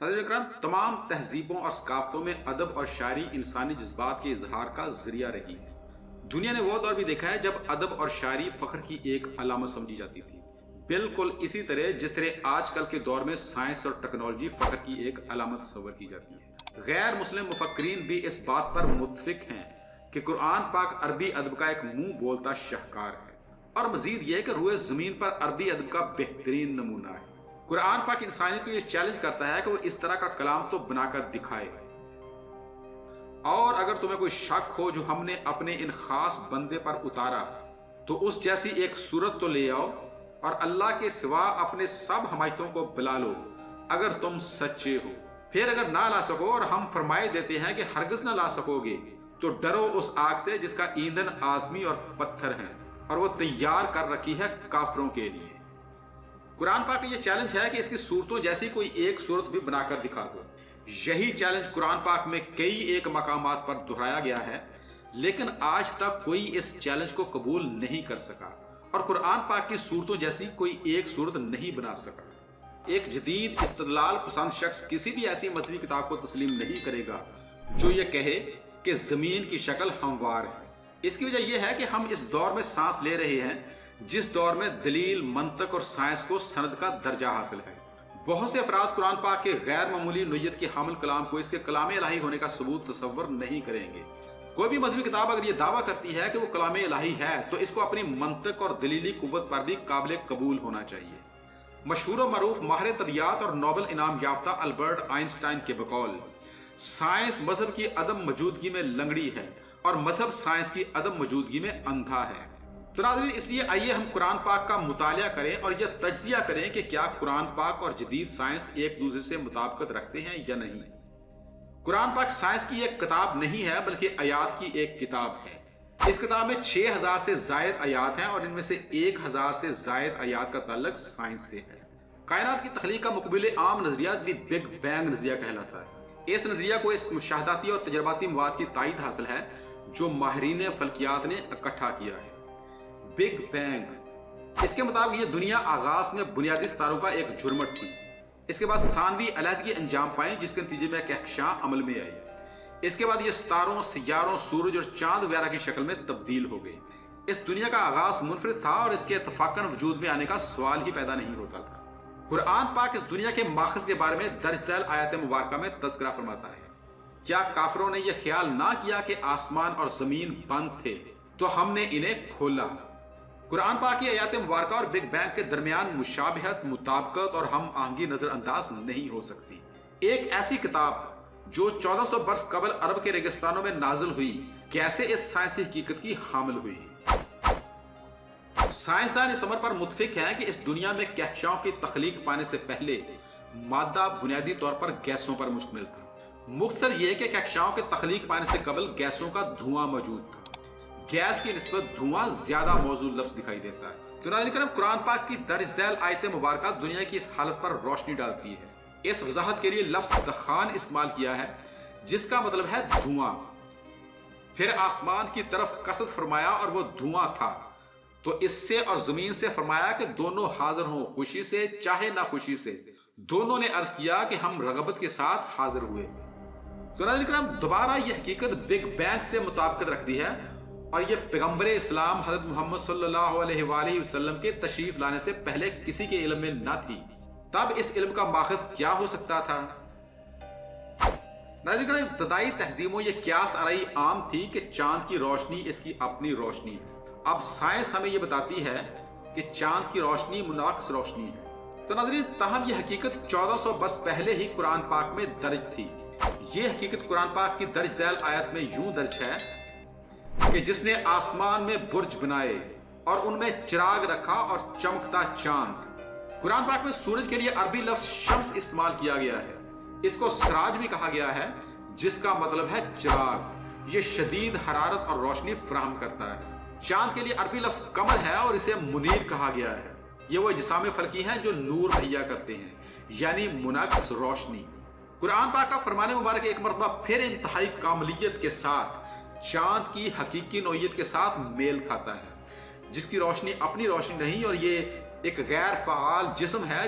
ناظرین اکرام، تمام تہذیبوں اور ثقافتوں میں ادب اور شاعری انسانی جذبات کے اظہار کا ذریعہ رہی ہے۔ دنیا نے وہ دور بھی دیکھا ہے جب ادب اور شاعری فخر کی ایک علامت سمجھی جاتی تھی، بالکل اسی طرح جس طرح آج کل کے دور میں سائنس اور ٹیکنالوجی فخر کی ایک علامت تصور کی جاتی ہے۔ غیر مسلم مفکرین بھی اس بات پر متفق ہیں کہ قرآن پاک عربی ادب کا ایک منہ بولتا شاہکار ہے، اور مزید یہ کہ روئے زمین پر عربی ادب کا بہترین نمونہ ہے۔ قرآن پاک انسانیت کو یہ چیلنج کرتا ہے کہ وہ اس طرح کا کلام تو بنا کر دکھائے، اور اگر تمہیں کوئی شک ہو جو ہم نے اپنے ان خاص بندے پر اتارا تو اس جیسی ایک صورت تو لے آؤ، اور اللہ کے سوا اپنے سب حمایتوں کو بلا لو اگر تم سچے ہو۔ پھر اگر نہ لا سکو اور ہم فرمائے دیتے ہیں کہ ہرگز نہ لا سکو گے، تو ڈرو اس آگ سے جس کا ایندھن آدمی اور پتھر ہیں، اور وہ تیار کر رکھی ہے کافروں کے لیے۔ قرآن پاک کا یہ چیلنج ہے کہ اس کی صورتوں جیسی کوئی ایک صورت بھی بنا کر دکھا دو۔ یہی چیلنج قرآن پاک میں کئی ایک مقامات پر دہرایا گیا ہے، لیکن آج تک کوئی اس چیلنج کو قبول نہیں کر سکا اور قرآن پاک کی صورتوں جیسی کوئی ایک صورت نہیں بنا سکا۔ ایک جدید استدلال پسند شخص کسی بھی ایسی مذہبی کتاب کو تسلیم نہیں کرے گا جو یہ کہے کہ زمین کی شکل ہموار ہے۔ اس کی وجہ یہ ہے کہ ہم اس دور میں سانس لے رہے ہیں جس دور میں دلیل، منطق اور سائنس کو سند کا درجہ حاصل ہے۔ بہت سے افراد قرآن پاک کے غیر معمولی نوعیت کے حامل کلام کو اس کے کلام الہی ہونے کا ثبوت تصور نہیں کریں گے۔ کوئی بھی مذہبی کتاب اگر یہ دعویٰ کرتی ہے کہ وہ کلام الہی ہے تو اس کو اپنی منطق اور دلیلی قوت پر بھی قابل قبول ہونا چاہیے۔ مشہور و معروف ماہر طبیعیات اور نوبل انعام یافتہ البرٹ آئنسٹائن کے بقول، سائنس مذہب کی عدم موجودگی میں لنگڑی ہے اور مذہب سائنس کی عدم موجودگی میں اندھا ہے۔ تو ناظرین، اس لیے آئیے ہم قرآن پاک کا مطالعہ کریں اور یہ تجزیہ کریں کہ کیا قرآن پاک اور جدید سائنس ایک دوسرے سے مطابقت رکھتے ہیں یا نہیں۔ قرآن پاک سائنس کی ایک کتاب نہیں ہے بلکہ آیات کی ایک کتاب ہے۔ اس کتاب میں 6000 سے زائد آیات ہیں اور ان میں سے 1000 سے زائد آیات کا تعلق سائنس سے ہے۔ کائنات کی تخلیق کا مقبل عام نظریہ دی بگ بینگ نظریہ کہلاتا ہے۔ اس نظریہ کو اس مشاہداتی اور تجرباتی مواد کی تائید حاصل ہے جو ماہرین فلکیات نے اکٹھا کیا ہے۔ بگ بینگ، اس کے مطابق یہ دنیا آغاز میں بنیادی ستاروں کا ایک جھرمٹ تھی، اس کے بعد ثانوی علیحدگی انجام پائیں جس کے نتیجے میں کہکشاں عمل میں آئی، اس کے بعد یہ ستاروں، سیاروں، سورج اور چاند وغیرہ کی شکل میں تبدیل ہو گئی۔ اس دنیا کا آغاز منفرد تھا اور اس کے اتفاقاً وجود میں آنے کا سوال ہی پیدا نہیں ہوتا تھا۔ قرآن پاک اس دنیا کے ماخذ کے بارے میں درج ذیل آیت مبارکہ میں تذکرہ فرماتا ہے۔ کیا کافروں نے یہ خیال نہ کیا کہ آسمان اور زمین بند تھے تو ہم نے انہیں کھولا؟ قرآن پاک کی آیات مبارکہ اور بگ بینگ کے درمیان مشابہت، مطابقت اور ہم آہنگی نظر انداز نہیں ہو سکتی۔ ایک ایسی کتاب جو 1400 برس قبل عرب کے ریگستانوں میں نازل ہوئی کیسے اس سائنسی حقیقت کی حامل ہوئی؟ سائنسدان اس امر پر متفق ہیں کہ اس دنیا میں کہکشاؤں کی تخلیق پانے سے پہلے مادہ بنیادی طور پر گیسوں پر مشتمل تھا۔ مختصر یہ کہ کہکشاؤں کے تخلیق پانے سے قبل گیسوں کا دھواں موجود تھا۔ گیس کی نسبت دھواں زیادہ موزوں لفظ دکھائی دیتا ہے۔ تو ناظرین کرام، قرآن پاک کی درج ذیل آیت مبارکہ دنیا کی اس حالت پر روشنی ڈالتی ہے۔ اس وضاحت کے لیے لفظ دخان استعمال کیا ہے جس کا مطلب ہے دھواں۔ پھر آسمان کی طرف قصد فرمایا اور وہ دھواں تھا، تو اس سے اور زمین سے فرمایا کہ دونوں حاضر ہوں، خوشی سے چاہے نہ خوشی سے۔ دونوں نے عرض کیا کہ ہم رغبت کے ساتھ حاضر ہوئے۔ تو ناظرین کرام، دوبارہ یہ حقیقت بگ بینگ سے مطابقت رکھتی ہے، اور یہ پیغمبر اسلام حضرت محمد صلی اللہ علیہ وآلہ وسلم کے تشریف لانے سے پہلے کسی کے علم میں نہ تھی۔ تب اس علم کا ماخذ کیا ہو سکتا تھا؟ ناظرین کرام، ابتدائی تہذیبوں یہ قیاس آرائی عام تھی کہ چاند کی روشنی اس کی اپنی روشنی ہے۔ اب سائنس ہمیں یہ بتاتی ہے کہ چاند کی روشنی منعکس روشنی ہے۔ تو ناظرین، تاہم یہ حقیقت 1400 برس پہلے ہی قرآن پاک میں درج تھی۔ یہ حقیقت قرآن پاک کی درج ذیل آیت میں یوں درج ہے کہ جس نے آسمان میں برج بنائے اور ان میں چراغ رکھا اور چمکتا چاند۔ قرآن پاک میں سورج کے لیے عربی لفظ شمس استعمال کیا گیا ہے۔ اس کو سراج بھی کہا گیا ہے جس کا مطلب ہے چراغ۔ یہ شدید حرارت اور روشنی فراہم کرتا ہے۔ چاند کے لیے عربی لفظ قمر ہے اور اسے منیر کہا گیا ہے۔ یہ وہ اجسام فلکی ہیں جو نور مہیا کرتے ہیں، یعنی منعکس روشنی۔ قرآن پاک کا فرمان مبارک ایک مرتبہ پھر انتہائی کاملیت کے ساتھ چاند کی حقیقی نوعیت کے ساتھ میل کھاتا ہے، جس کی روشنی اپنی روشنی نہیں، اور یہ ایک غیر فعال جسم ہے